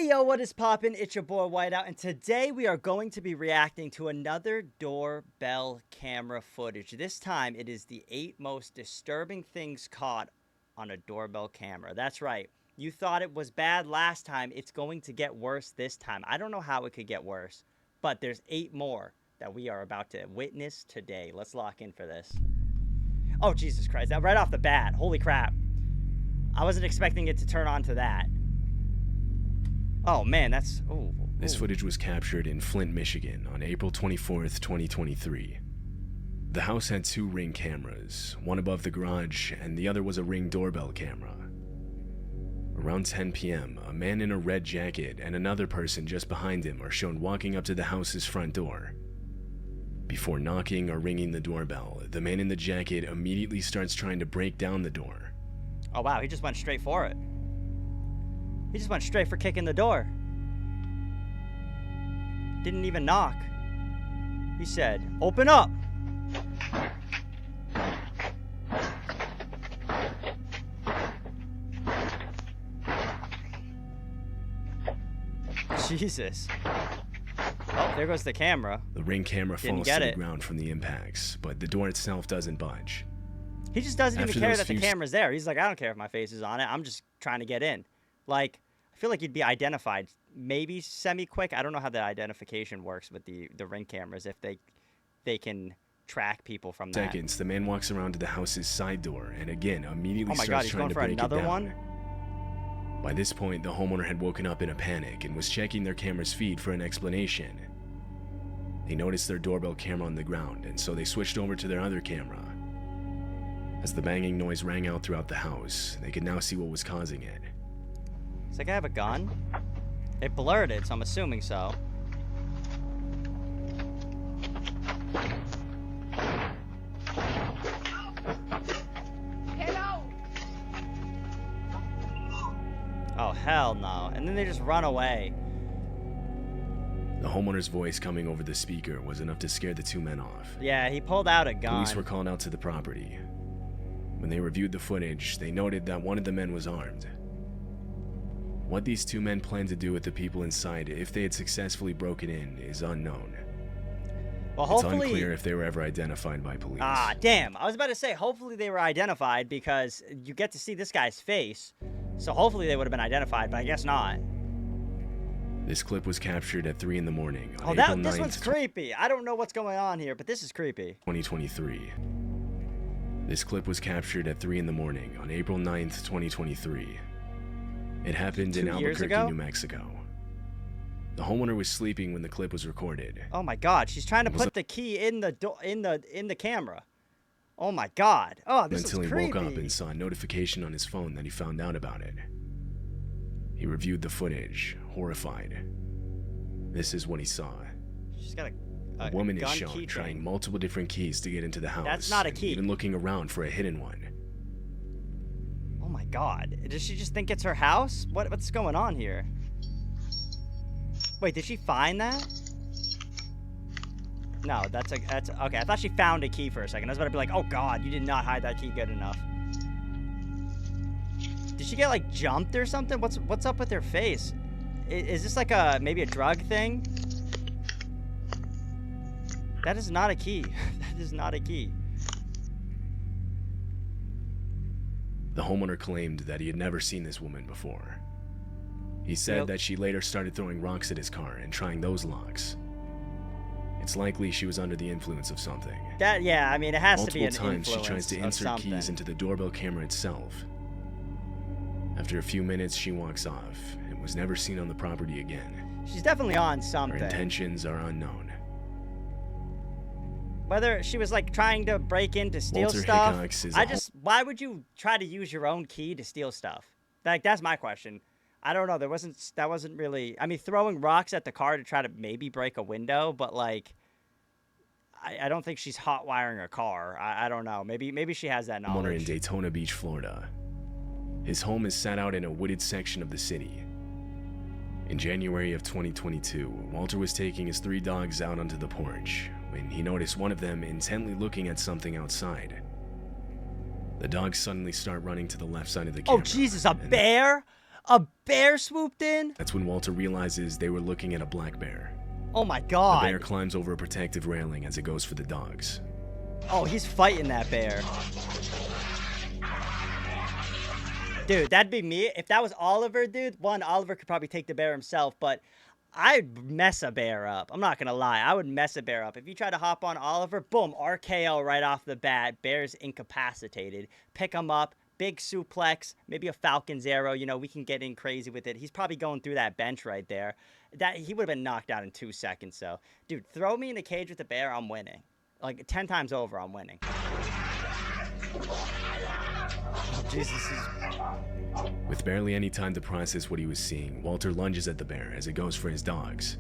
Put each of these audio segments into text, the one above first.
Hey yo, what is poppin'? It's your boy Whiteout, and today we are going to be reacting to another doorbell camera footage. This time it is the 8 most disturbing things caught on a doorbell camera. That's right. You thought it was bad last time. It's going to get worse this time. I don't know how it could get worse, but there's 8 more that we are about to witness today. Let's lock in for this. Oh, Jesus Christ. Right off the bat. Holy crap. I wasn't expecting it to turn on to that. Oh, man, that's... Ooh. This footage was captured in Flint, Michigan on April 24th, 2023. The house had 2 Ring cameras, one above the garage, and the other was a Ring doorbell camera. Around 10 p.m., a man in a red jacket and another person just behind him are shown walking up to the house's front door. Before knocking or ringing the doorbell, the man in the jacket immediately starts trying to break down the door. Oh, wow, he just went straight for it. He just went straight for kicking the door. Didn't even knock. He said, "Open up." Jesus. Oh, there goes the camera. The Ring camera falls to the ground from the impacts, but the door itself doesn't budge. He just doesn't even care that the camera's there. He's like, I don't care if my face is on it. I'm just trying to get in. Like, I feel like you'd be identified maybe semi-quick. I don't know how the identification works with the Ring cameras, if they can track people from that. Seconds, the man walks around to the house's side door and again immediately starts trying to break it down. Oh my God, he's going for another one? By this point, the homeowner had woken up in a panic and was checking their camera's feed for an explanation. They noticed their doorbell camera on the ground, and so they switched over to their other camera. As the banging noise rang out throughout the house, they could now see what was causing it. Does that guy have a gun? It blurred it, so I'm assuming so. Hello. Oh, hell no. And then they just run away. The homeowner's voice coming over the speaker was enough to scare the 2 men off. Yeah, he pulled out a gun. Police were called out to the property. When they reviewed the footage, they noted that one of the men was armed. What these 2 men planned to do with the people inside if they had successfully broken in is unknown. Well, hopefully... It's unclear if they were ever identified by police. Ah, damn. I was about to say, hopefully they were identified because you get to see this guy's face. So hopefully they would have been identified, but I guess not. This clip was captured at 3 in the morning. Oh, this one's creepy. I don't know what's going on here, but this is creepy. 2023. This clip was captured at 3 in the morning on April 9th, 2023. It happened in Albuquerque, New Mexico. The homeowner was sleeping when the clip was recorded. Oh my God, she's trying to put the key in the in the camera. Oh my God. Oh, this is creepy. Until he woke up and saw a notification on his phone that he found out about it. He reviewed the footage, horrified. This is what he saw. She's got a woman is shown trying multiple different keys to get into the house. That's not a key. Even looking around for a hidden one. Oh my God. Does she just think it's her house? What's going on here? Wait, did she find that? No, that's okay. I thought she found a key for a second. I was about to be like, oh God, you did not hide that key good enough. Did she get like jumped or something? What's up with her face? Is this like maybe a drug thing? That is not a key. That is not a key. The homeowner claimed that he had never seen this woman before. He said that she later started throwing rocks at his car and trying those locks. It's likely she was under the influence of something. Yeah, I mean, it has to be an influence. Multiple times she tries to insert keys into the doorbell camera itself. After a few minutes, she walks off and was never seen on the property again. She's definitely on something. Her intentions are unknown. Whether she was like trying to break in to steal stuff, why would you try to use your own key to steal stuff? Like, that's my question. I don't know. That wasn't really. I mean, throwing rocks at the car to try to maybe break a window, but like, I don't think she's hot wiring a car. I don't know. Maybe she has that knowledge. Homeowner in Daytona Beach, Florida. His home is set out in a wooded section of the city. In January of 2022, Walter was taking his 3 dogs out onto the porch when he noticed one of them intently looking at something outside. The dogs suddenly start running to the left side of the camera. Oh, Jesus, a bear? A bear swooped in? That's when Walter realizes they were looking at a black bear. Oh my The god. bear climbs over a protective railing as it goes for the dogs. Oh, he's fighting that bear. Dude, that'd be me. If that was Oliver, dude, Oliver could probably take the bear himself, but I'd mess a bear up. I'm not going to lie. I would mess a bear up. If you try to hop on Oliver, boom, RKO right off the bat. Bear's incapacitated. Pick him up. Big suplex, maybe a Falcon's arrow. You know, we can get in crazy with it. He's probably going through that bench right there. He would have been knocked out in 2 seconds. So, dude, throw me in a cage with a bear, I'm winning. Like 10 times over, I'm winning. Oh, Jesus. With barely any time to process what he was seeing, Walter lunges at the bear as it goes for his dogs.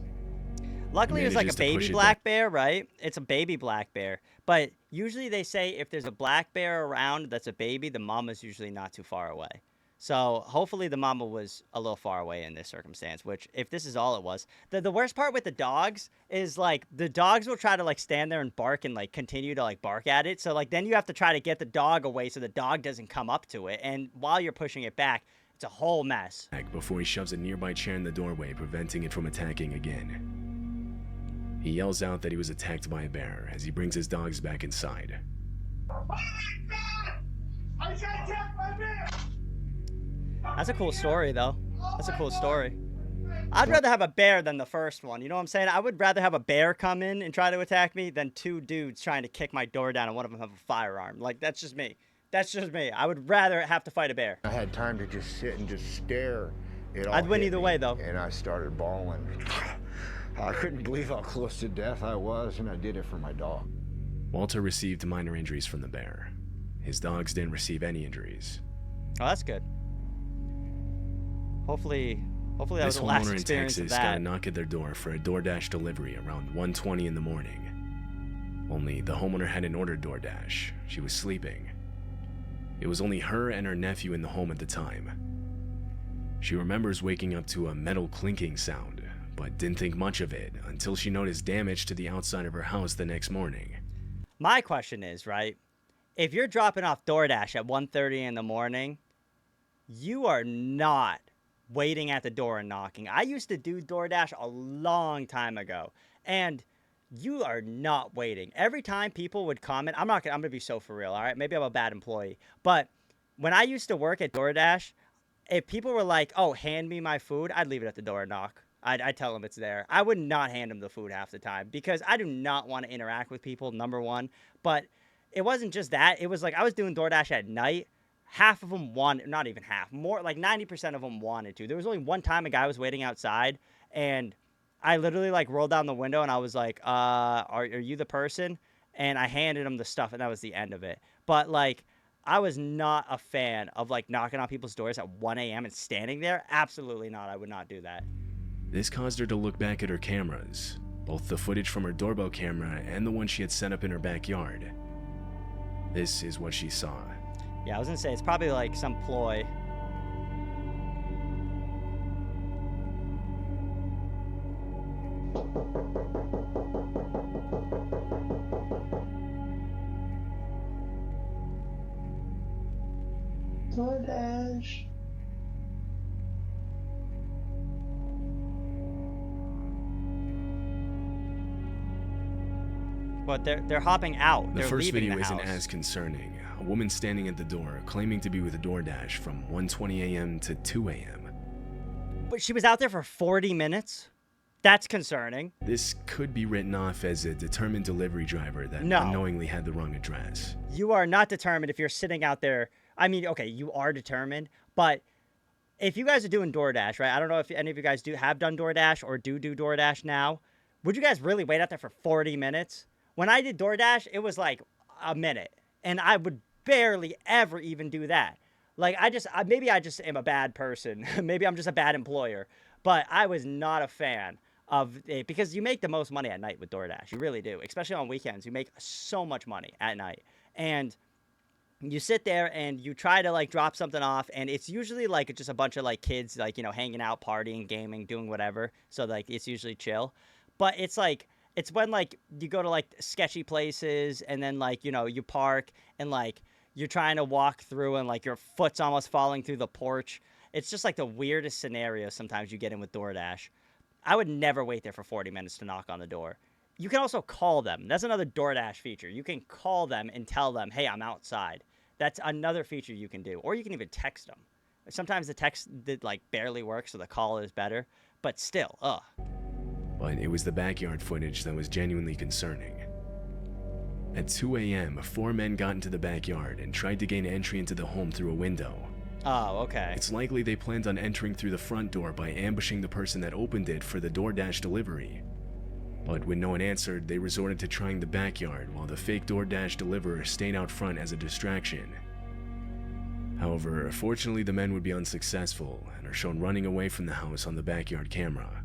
Luckily, it's like a manages to push baby it black bear, right? It's a baby black bear. But usually they say if there's a black bear around that's a baby, the mama's usually not too far away. So hopefully the mama was a little far away in this circumstance, which if this is all it was. The worst part with the dogs is like the dogs will try to like stand there and bark and like continue to like bark at it. So like then you have to try to get the dog away so the dog doesn't come up to it. And while you're pushing it back, it's a whole mess. Before he shoves a nearby chair in the doorway, preventing it from attacking again. He yells out that he was attacked by a bear as he brings his dogs back inside. That's a cool story, though. That's a cool story. I'd rather have a bear than the first one. You know what I'm saying? I would rather have a bear come in and try to attack me than 2 dudes trying to kick my door down and one of them have a firearm. Like, that's just me. That's just me. I would rather have to fight a bear. I had time to just sit and just stare. It all I'd win hit either me, way, though. And I started bawling. I couldn't believe how close to death I was, and I did it for my dog. Walter received minor injuries from the bear. His dogs didn't receive any injuries. Oh, that's good. Hopefully that was This the last homeowner in experience of Texas got a that. knock at their door for a DoorDash delivery around 1:20 in the morning. Only the homeowner hadn't ordered DoorDash. She was sleeping. It was only her and her nephew in the home at the time. She remembers waking up to a metal clinking sound, but didn't think much of it until she noticed damage to the outside of her house the next morning. My question is, right, if you're dropping off DoorDash at 1:30 in the morning, you are not waiting at the door and knocking. I used to do DoorDash a long time ago, and you are not waiting. Every time people would comment, I'm going to be so for real, all right? Maybe I'm a bad employee, but when I used to work at DoorDash, if people were like, oh, hand me my food, I'd leave it at the door and knock. I'd tell them it's there. I would not hand them the food half the time because I do not want to interact with people, number one. But it wasn't just that. It was like I was doing DoorDash at night. Half of them wanted, not even half, more like 90% of them wanted to. There was only one time a guy was waiting outside, and I literally like rolled down the window and I was like, are you the person? And I handed him the stuff, and that was the end of it. But like, I was not a fan of like knocking on people's doors at 1 a.m. and standing there. Absolutely not. I would not do that. This caused her to look back at her cameras, both the footage from her doorbell camera and the one she had set up in her backyard. This is what she saw. Yeah, I was gonna say, it's probably like some ploy. DoorDash. But they're hopping out. The They're first leaving video the isn't house. as concerning. A woman standing at the door claiming to be with DoorDash from 1:20 a.m. to 2 a.m. But she was out there for 40 minutes? That's concerning. This could be written off as a determined delivery driver that No. unknowingly had the wrong address. You are not determined if you're sitting out there. I mean, okay, you are determined, but if you guys are doing DoorDash, right? I don't know if any of you guys have done DoorDash or do DoorDash now. Would you guys really wait out there for 40 minutes? When I did DoorDash, it was like a minute, and I would barely ever even do that. Like, maybe I just am a bad person. Maybe I'm just a bad employer, but I was not a fan of it because you make the most money at night with DoorDash. You really do, especially on weekends. You make so much money at night, and you sit there and you try to like drop something off, and it's usually like just a bunch of like kids, like, you know, hanging out, partying, gaming, doing whatever. So like it's usually chill, but it's like, it's when like you go to like sketchy places and then like, you know, you park and like you're trying to walk through and like your foot's almost falling through the porch It's just like the weirdest scenario sometimes you get in with DoorDash. I would never wait there for 40 minutes to knock on the door. You can also call them. That's another DoorDash feature. You can call them and tell them, hey, I'm outside. That's another feature you can do. Or you can even text them. Sometimes the text like barely works, so the call is better. But still, ugh. But it was the backyard footage that was genuinely concerning. At 2 a.m., 4 men got into the backyard and tried to gain entry into the home through a window. Oh, okay. It's likely they planned on entering through the front door by ambushing the person that opened it for the DoorDash delivery. But when no one answered, they resorted to trying the backyard while the fake DoorDash deliverer stayed out front as a distraction. However, fortunately the men would be unsuccessful and are shown running away from the house on the backyard camera.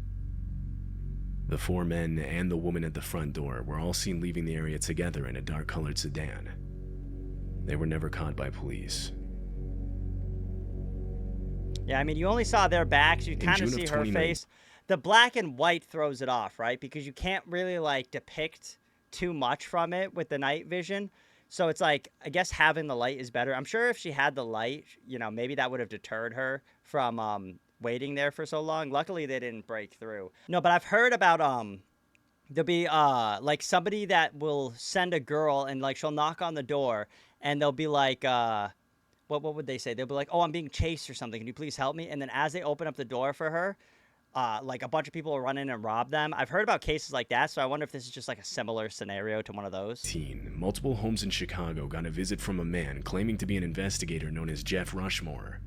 The 4 men and the woman at the front door were all seen leaving the area together in a dark-colored sedan. They were never caught by police. Yeah, I mean, you only saw their backs. You kind of see her 29 face. The black and white throws it off, right? Because you can't really, like, depict too much from it with the night vision. So it's like, I guess having the light is better. I'm sure if she had the light, you know, maybe that would have deterred her from waiting there for so long. Luckily, they didn't break through. No, but I've heard about there'll be like somebody that will send a girl and like she'll knock on the door and they'll be like what would they say? They'll be like, "Oh, I'm being chased or something. Can you please help me?" And then as they open up the door for her, like a bunch of people will run in and rob them. I've heard about cases like that, so I wonder if this is just like a similar scenario to one of those. Multiple homes in Chicago got a visit from a man claiming to be an investigator known as Jeff Rushmore.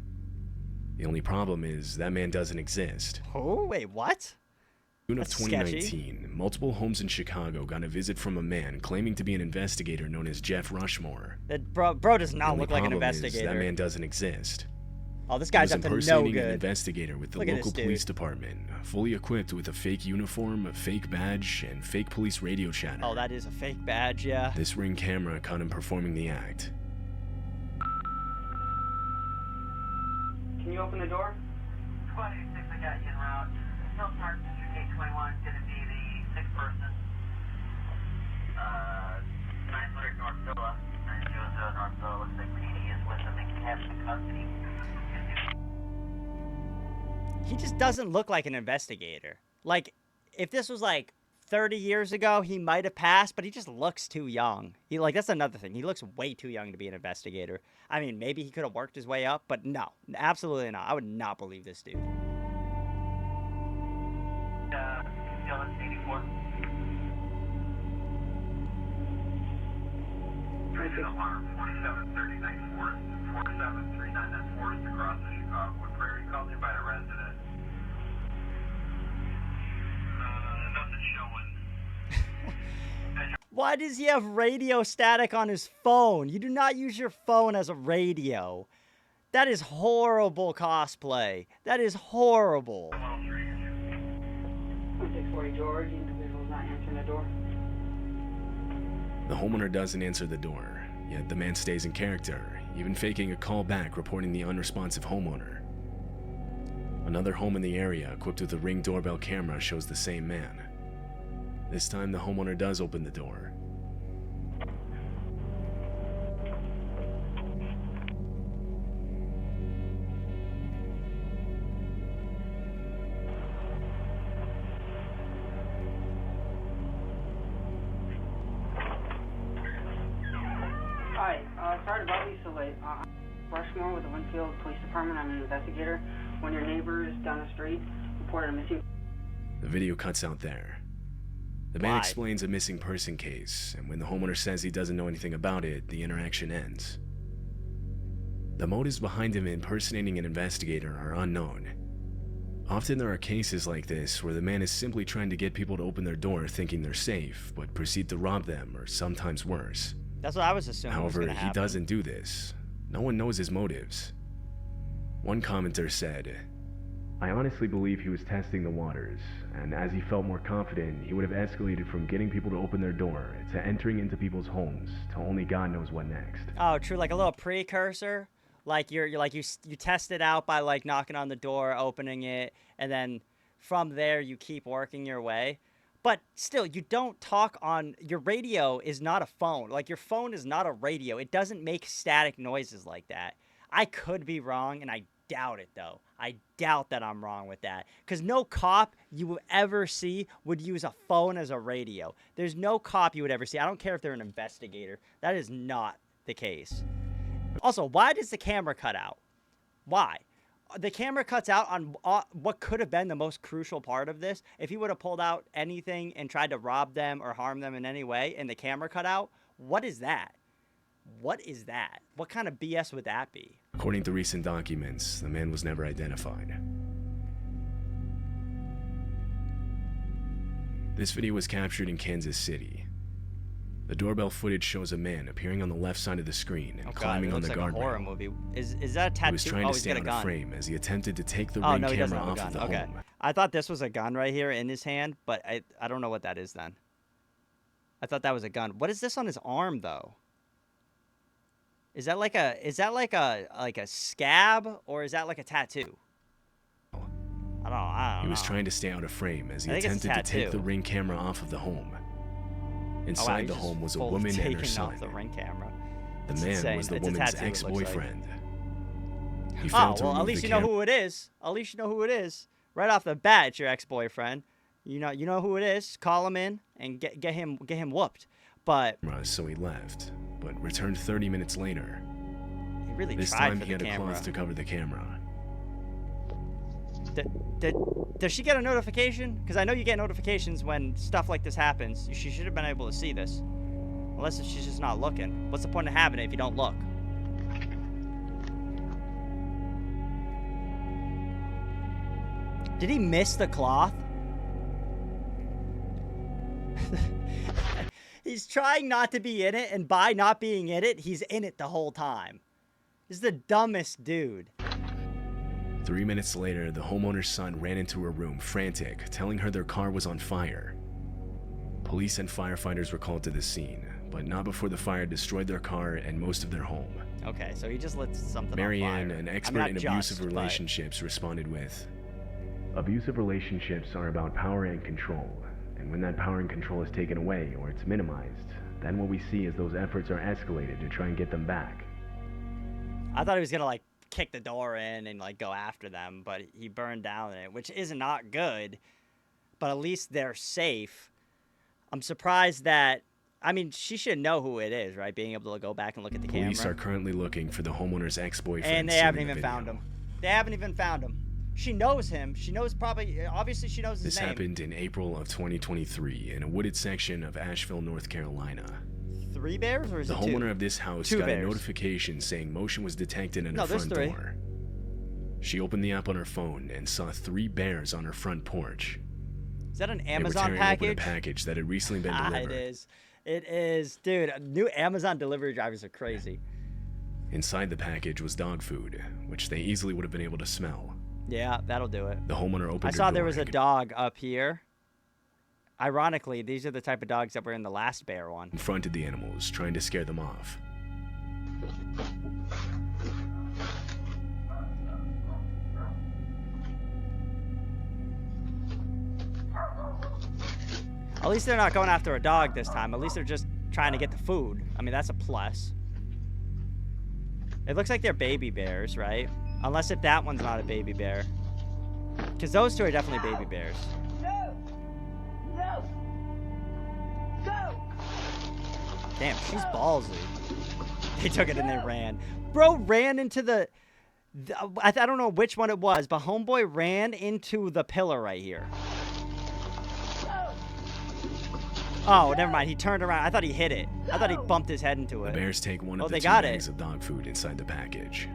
The only problem is that man doesn't exist. Oh, wait, what? June of That's 2019, sketchy. multiple homes in Chicago got a visit from a man claiming to be an investigator known as Jeff Rushmore. That bro does The not only look like an problem is investigator. that man doesn't exist. Oh, this He guy's was up to no impersonating an good. investigator with the Look at local this dude. police department, fully equipped with a fake uniform, a fake badge, and fake police radio chatter. Oh, that is a fake badge, yeah. This Ring camera caught him performing the act. Can you open the door? 26, I got you en route. Hill Park District 821 is going to be the 6th person. 900 North Villa. 900 North Villa. Looks like PD is with them and has in custody. He just doesn't look like an investigator. Like, if this was like 30 years ago, he might have passed, but he just looks too young. That's another thing. He looks way too young to be an investigator. I mean, maybe he could have worked his way up, but no, absolutely not. I would not believe this dude. Dylan 84. Rated alarm 4739 Forest, 4739 Forest across the Chicago Prairie. Called in by a resident. Nothing showing. Why does he have radio static on his phone? You do not use your phone as a radio. That is horrible cosplay. That is horrible. 640 George, individual not answering the door. The homeowner doesn't answer the door, yet the man stays in character, even faking a call back reporting the unresponsive homeowner. Another home in the area equipped with a Ring doorbell camera shows the same man. This time the homeowner does open the door. Hi, sorry to bother you so late. I'm Rushmore with the Winfield Police Department. I'm an investigator. One of your neighbors down the street reported a missing. The video cuts out there. The man Why? explains a missing person case, and when the homeowner says he doesn't know anything about it, the interaction ends. The motives behind him impersonating an investigator are unknown. Often there are cases like this where the man is simply trying to get people to open their door thinking they're safe, but proceed to rob them, or sometimes worse. That's what I was assuming was However, gonna he happen. doesn't do this. No one knows his motives. One commenter said, "I honestly believe he was testing the waters, and as he felt more confident, he would have escalated from getting people to open their door to entering into people's homes to only God knows what next." Oh, true, like a little precursor. Like you test it out by like knocking on the door, opening it, and then from there you keep working your way. But still, you don't talk on your radio is not a phone. Like your phone is not a radio. It doesn't make static noises like that. I could be wrong, and I doubt it though. I doubt that I'm wrong with that. Because no cop you will ever see would use a phone as a radio. There's no cop you would ever see. I don't care if they're an investigator. That is not the case. Also, why does the camera cut out? Why? The camera cuts out on what could have been the most crucial part of this. If he would have pulled out anything and tried to rob them or harm them in any way and the camera cut out, what is that? What is that? What kind of BS would that be? According to recent documents, the man was never identified. This video was captured in Kansas City. The doorbell footage shows a man appearing on the left side of the screen and climbing on the guardrail. It looks like a horror movie. Is that a tattoo? He was trying to stay out of frame as he attempted to take the Ring camera off of the home. I thought this was a gun right here in his hand, but I don't know what that is then. I thought that was a gun. What is this on his arm though? Is that like a scab or is that like a tattoo? I don't know. He was trying to stay out of frame as he attempted to take the Ring camera off of the home. Inside the home was a woman and her son. Off the Ring camera. The man was the woman's ex-boyfriend. He Oh, well, at least you know who it is. At least you know who it is. Right off the bat, it's your ex-boyfriend. You know who it is. Call him in and get him whooped. But so he left, but returned 30 minutes later. He really this tried time for he had the a camera. cloth to cover the camera. Does she get a notification? Because I know you get notifications when stuff like this happens. She should have been able to see this. Unless she's just not looking. What's the point of having it if you don't look? Did he miss the cloth? He's trying not to be in it, and by not being in it, he's in it the whole time. This is the dumbest dude. 3 minutes later, the homeowner's son ran into her room, frantic, telling her their car was on fire. Police and firefighters were called to the scene, but not before the fire destroyed their car and most of their home. Okay, so he just lit something Marianne, on fire. an expert in abusive relationships, responded with, "Abusive relationships are about power and control, and when that power and control is taken away or it's minimized, then what we see is those efforts are escalated to try and get them back." I thought he was gonna kick the door in and go after them, but he burned down it, which is not good, but at least they're safe. I'm surprised that, I mean, she should know who it is, right? Being able to go back and look at the camera. Police are currently looking for the homeowner's ex-boyfriend. And they haven't even found him. They haven't even found him. She knows him. She knows obviously she knows his name. This happened in April of 2023 in a wooded section of Asheville, North Carolina. 3 bears or is it 2? The homeowner of this house got a notification saying motion was detected in her front door. She opened the app on her phone and saw 3 bears on her front porch. Is that an Amazon they were tearing package? Open a package that had recently been delivered. It is. It is. Dude, new Amazon delivery drivers are crazy. Inside the package was dog food, which they easily would have been able to smell. Yeah, that'll do it. The homeowner opened her door. I saw there was a dog up here. Ironically, these are the type of dogs that were in the last bear one. Confronted the animals, trying to scare them off. At least they're not going after a dog this time. At least they're just trying to get the food. I mean, that's a plus. It looks like they're baby bears, right? Unless if that one's not a baby bear. Because those 2 are definitely baby bears. Damn, she's ballsy. They took it and they ran. Bro ran into the I don't know which one it was, but homeboy ran into the pillar right here. Oh, never mind. He turned around. I thought he hit it. I thought he bumped his head into it. The bears take one of the 2 bags of dog food inside the package.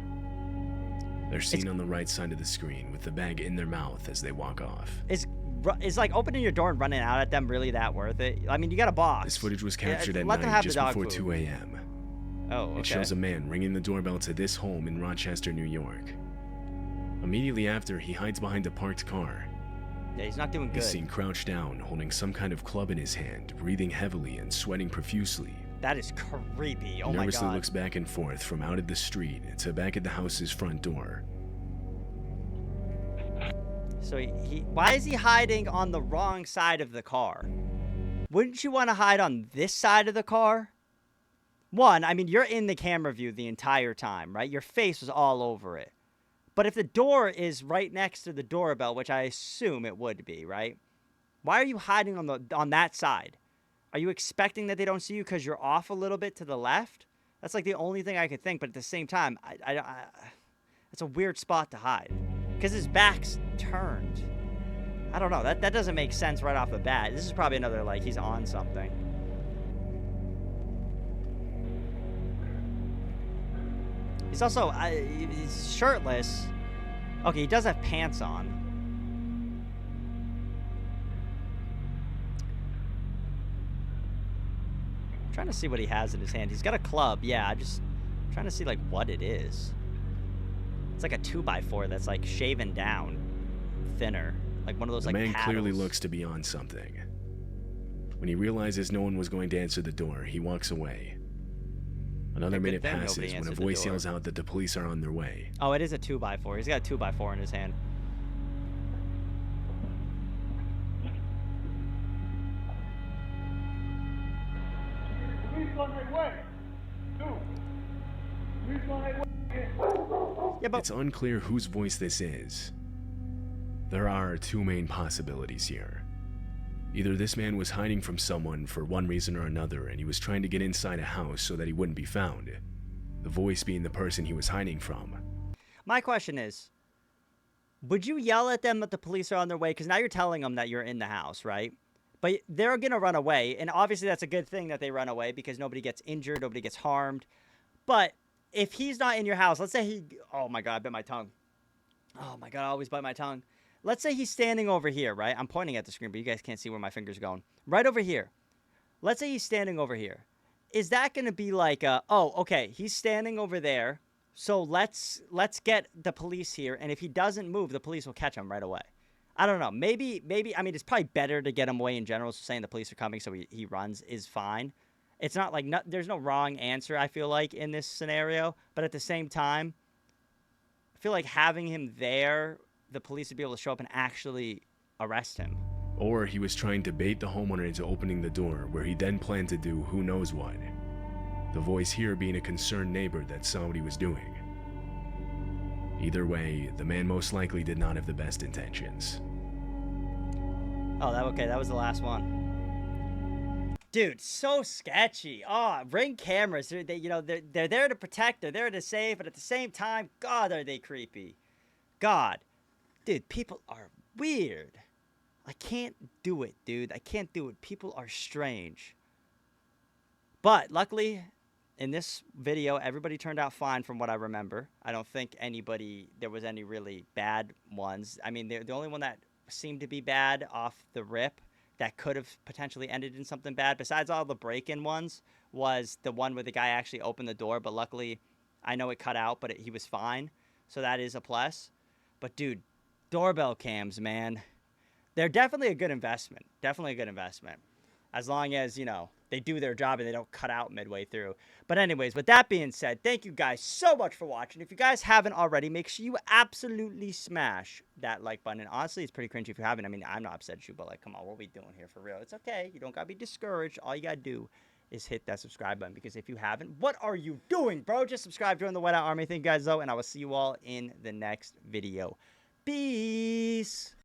They're seen on the right side of the screen with the bag in their mouth as they walk off. Is opening your door and running out at them really that worth it? I mean, you got a box. This footage was captured at night just before 2 a.m. Oh, okay. It shows a man ringing the doorbell to this home in Rochester, New York. Immediately after, he hides behind a parked car. Yeah, he's not doing good. He's seen crouched down, holding some kind of club in his hand, breathing heavily and sweating profusely. That is creepy. Oh my God. He nervously looks back and forth from out at the street to back at the house's front door. So why is he hiding on the wrong side of the car? Wouldn't you want to hide on this side of the car? One, I mean, you're in the camera view the entire time, right? Your face was all over it. But if the door is right next to the doorbell, which I assume it would be, right? Why are you hiding on that side? Are you expecting that they don't see you because you're off a little bit to the left? That's like the only thing I could think. But at the same time, it's a weird spot to hide because his back's turned. I don't know. That doesn't make sense right off the bat. This is probably another, like, he's on something. He's also, he's shirtless. Okay, he does have pants on. I'm trying to see what he has in his hand. He's got a club. Yeah, I'm just trying to see, like, what it is. It's like a 2x4 that's, like, shaven down. Thinner. Like one of those, the like, man paddles. clearly looks to be on something. When he realizes no one was going to answer the door, he walks away. Another minute passes when a voice yells out that the police are on their way. Oh, it is a 2x4. He's got a 2x4 in his hand. Yeah, but it's unclear whose voice this is. There are two main possibilities here. Either this man was hiding from someone for one reason or another, and he was trying to get inside a house so that he wouldn't be found. The voice being the person he was hiding from. My question is, would you yell at them that the police are on their way? Because now you're telling them that you're in the house, right? But they're going to run away, and obviously that's a good thing that they run away because nobody gets injured, nobody gets harmed. But if he's not in your house, let's say he... Oh, my God, I bit my tongue. Oh, my God, I always bite my tongue. Let's say he's standing over here, right? I'm pointing at the screen, but you guys can't see where my finger's going. Right over here. Let's say he's standing over here. Is that going to be like, oh, okay, he's standing over there, so let's get the police here, and if he doesn't move, the police will catch him right away. I don't know. Maybe, I mean, it's probably better to get him away in general, so saying the police are coming so he runs is fine. It's not like, there's no wrong answer, I feel like, in this scenario, but at the same time, I feel like having him there... the police would be able to show up and actually arrest him. Or he was trying to bait the homeowner into opening the door, where he then planned to do who knows what. The voice here being a concerned neighbor that saw what he was doing. Either way, the man most likely did not have the best intentions. Oh, okay, that was the last one. Dude, so sketchy. Oh, Ring cameras, they're there to protect, they're there to save, but at the same time, God, are they creepy. God. Dude, people are weird. I can't do it, dude. I can't do it. People are strange. But luckily, in this video, everybody turned out fine from what I remember. I don't think there was any really bad ones. I mean, the only one that seemed to be bad off the rip that could have potentially ended in something bad, besides all the break-in ones, was the one where the guy actually opened the door. But luckily, I know it cut out, but he was fine. So that is a plus. But, dude, doorbell cams, man, they're definitely a good investment. Definitely a good investment. As long as, they do their job and they don't cut out midway through. But anyways, with that being said, thank you guys so much for watching. If you guys haven't already, make sure you absolutely smash that like button. And honestly, it's pretty cringy if you haven't. I mean, I'm not upset at you, but like, come on, what are we doing here for real? It's okay. You don't got to be discouraged. All you got to do is hit that subscribe button, because if you haven't, what are you doing, bro? Just subscribe, join the Whiteout Army. Thank you guys, though, and I will see you all in the next video. Peace.